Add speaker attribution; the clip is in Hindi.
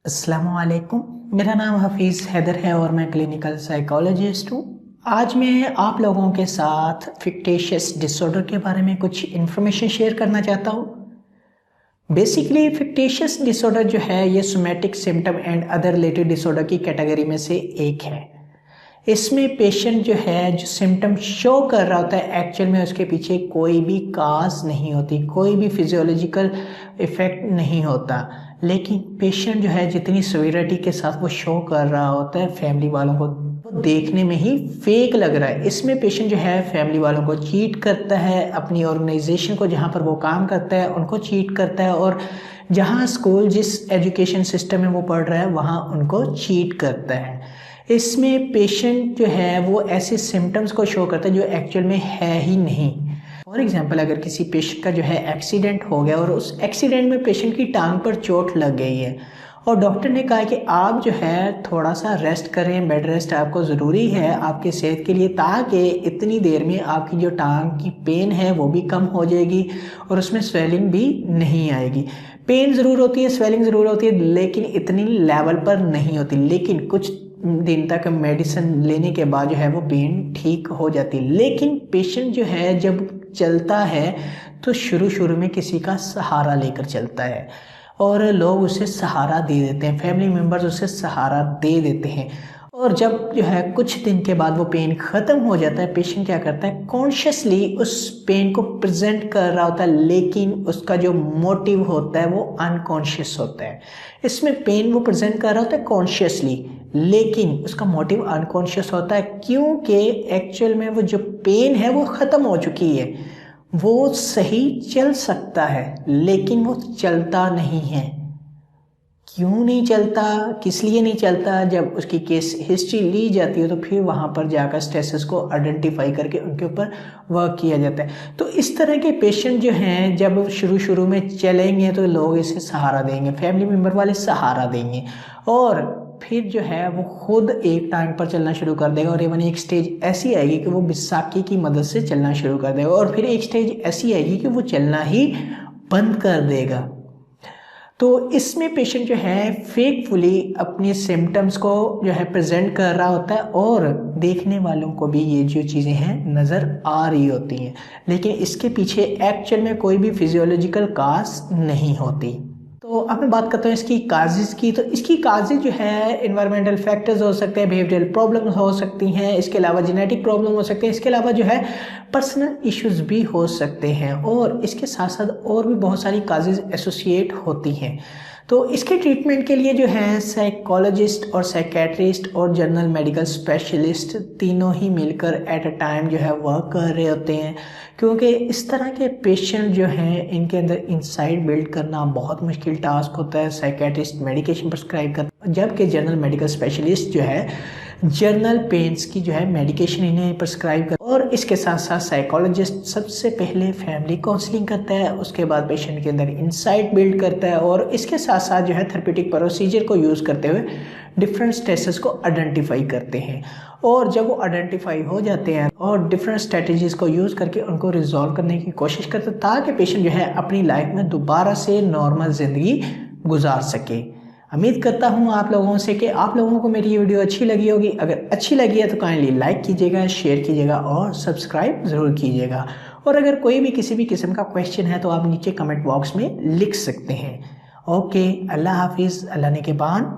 Speaker 1: अस्सलामुअलैकुम। मेरा नाम हफीज़ हैदर है और मैं क्लिनिकल साइकोलॉजिस्ट हूँ। आज मैं आप लोगों के साथ फिक्टिशियस डिसऑर्डर के बारे में कुछ इन्फॉर्मेशन शेयर करना चाहता हूँ। बेसिकली फिक्टिशियस डिसऑर्डर जो है ये somatic symptom and other related disorder की कैटेगरी में से एक है। इसमें पेशेंट जो है जो सिम्टम शो कर रहा होता है एक्चुअल में उसके पीछे कोई भी काज नहीं होती, कोई भी फिजियोलॉजिकल इफेक्ट नहीं होता, लेकिन पेशेंट जो है जितनी सिवियरिटी के साथ वो शो कर रहा होता है फैमिली वालों को देखने में ही फेक लग रहा है। इसमें पेशेंट जो है फैमिली वालों को चीट करता है, अपनी ऑर्गेनाइजेशन को जहाँ पर वो काम करता है उनको चीट करता है, और जहाँ स्कूल जिस एजुकेशन सिस्टम में वो पढ़ रहा है वहाँ उनको चीट करता है। इसमें पेशेंट जो है वो ऐसे सिम्टम्स को शो करता है जो एक्चुअल में है ही नहीं। फॉर एग्जाम्पल, अगर किसी पेशेंट का जो है एक्सीडेंट हो गया और उस एक्सीडेंट में पेशेंट की टांग पर चोट लग गई है और डॉक्टर ने कहा कि आप जो है थोड़ा सा रेस्ट करें, बेड रेस्ट आपको ज़रूरी है आपकी सेहत के लिए, ताकि इतनी देर में आपकी जो टांग की पेन है वो भी कम हो जाएगी और उसमें स्वेलिंग भी नहीं आएगी। पेन ज़रूर होती है, स्वेलिंग ज़रूर होती है, लेकिन इतनी लेवल पर नहीं होती। लेकिन कुछ दिन तक मेडिसिन लेने के बाद जो है वो पेन ठीक हो जाती है। लेकिन पेशेंट जो है जब चलता है तो शुरू में किसी का सहारा लेकर चलता है और लोग उसे सहारा दे देते हैं, फैमिली मेम्बर्स उसे सहारा दे देते हैं। और जब जो है कुछ दिन के बाद वो पेन ख़त्म हो जाता है, पेशेंट क्या करता है, कॉन्शियसली उस पेन को प्रेजेंट कर रहा होता है, लेकिन उसका जो मोटिव होता है वो अनकॉन्शियस होता है। इसमें पेन वो प्रेजेंट कर रहा होता है कॉन्शियसली, लेकिन उसका मोटिव अनकॉन्शियस होता है, क्योंकि एक्चुअल में वो जो पेन है वो ख़त्म हो चुकी है। वो सही चल सकता है लेकिन वो चलता नहीं है। क्यों नहीं चलता, किस लिए नहीं चलता? जब उसकी केस हिस्ट्री ली जाती है तो फिर वहाँ पर जाकर स्ट्रेसेस को आइडेंटिफाई करके उनके ऊपर वर्क किया जाता है। तो इस तरह के पेशेंट जो हैं जब शुरू में चलेंगे तो लोग इसे सहारा देंगे, फैमिली मेम्बर वाले सहारा देंगे, और फिर जो है वो खुद एक टांग पर चलना शुरू कर देगा। और इवन एक स्टेज ऐसी आएगी कि वो बैसाखी की मदद से चलना शुरू कर देगा, और फिर एक स्टेज ऐसी आएगी कि वो चलना ही बंद कर देगा। तो इसमें पेशेंट जो है फेकफुली अपने सिम्टम्स को जो है प्रेजेंट कर रहा होता है और देखने वालों को भी ये जो चीज़ें हैं नज़र आ रही होती हैं, लेकिन इसके पीछे एक्चुअल में कोई भी फिजियोलॉजिकल काज नहीं होती। तो अब मैं बात करता हूँ इसकी काजेज़ की। तो इसकी काजेज़ जो है इन्वायरमेंटल फैक्टर्स हो सकते हैं, बिहेवियरल प्रॉब्लम्स हो सकती हैं, इसके अलावा जेनेटिक प्रॉब्लम हो सकते हैं, इसके अलावा जो है पर्सनल इश्यूज भी हो सकते हैं, और इसके साथ साथ और भी बहुत सारी काजेज़ एसोसिएट होती हैं। तो इसके ट्रीटमेंट के लिए जो है साइकोलॉजिस्ट और साइकेट्रिस्ट और जनरल मेडिकल स्पेशलिस्ट तीनों ही मिलकर एट अ टाइम जो है वर्क कर रहे होते हैं, क्योंकि इस तरह के पेशेंट जो हैं इनके अंदर इंसाइट बिल्ड करना बहुत मुश्किल टास्क होता है। साइकेट्रिस्ट मेडिकेशन प्रिस्क्राइब करता है, जबकि जनरल मेडिकल स्पेशलिस्ट जो है जर्नल पेन्स की जो है मेडिकेशन इन्हें प्रिस्क्राइब कर, और इसके साथ साथ साइकोलॉजिस्ट सबसे पहले फैमिली काउंसलिंग करता है, उसके बाद पेशेंट के अंदर इंसाइट बिल्ड करता है, और इसके साथ साथ जो है थेरेप्यूटिक प्रोसीजर को यूज़ करते हुए डिफरेंट स्ट्रेसेस को आइडेंटिफाई करते हैं। और जब वो आइडेंटिफाई हो जाते हैं और डिफरेंट स्ट्रेटजीज को यूज़ करके उनको रिजॉल्व करने की कोशिश करते हैं, ताकि पेशेंट जो है अपनी लाइफ में दोबारा से नॉर्मल ज़िंदगी गुजार सके। उम्मीद करता हूँ आप लोगों से कि आप लोगों को मेरी ये वीडियो अच्छी लगी होगी। अगर अच्छी लगी है तो काइंडली लाइक कीजिएगा, शेयर कीजिएगा और सब्सक्राइब ज़रूर कीजिएगा। और अगर कोई भी किसी भी किस्म का क्वेश्चन है तो आप नीचे कमेंट बॉक्स में लिख सकते हैं। ओके, अल्लाह हाफिज़, अल्लाह ने के बान।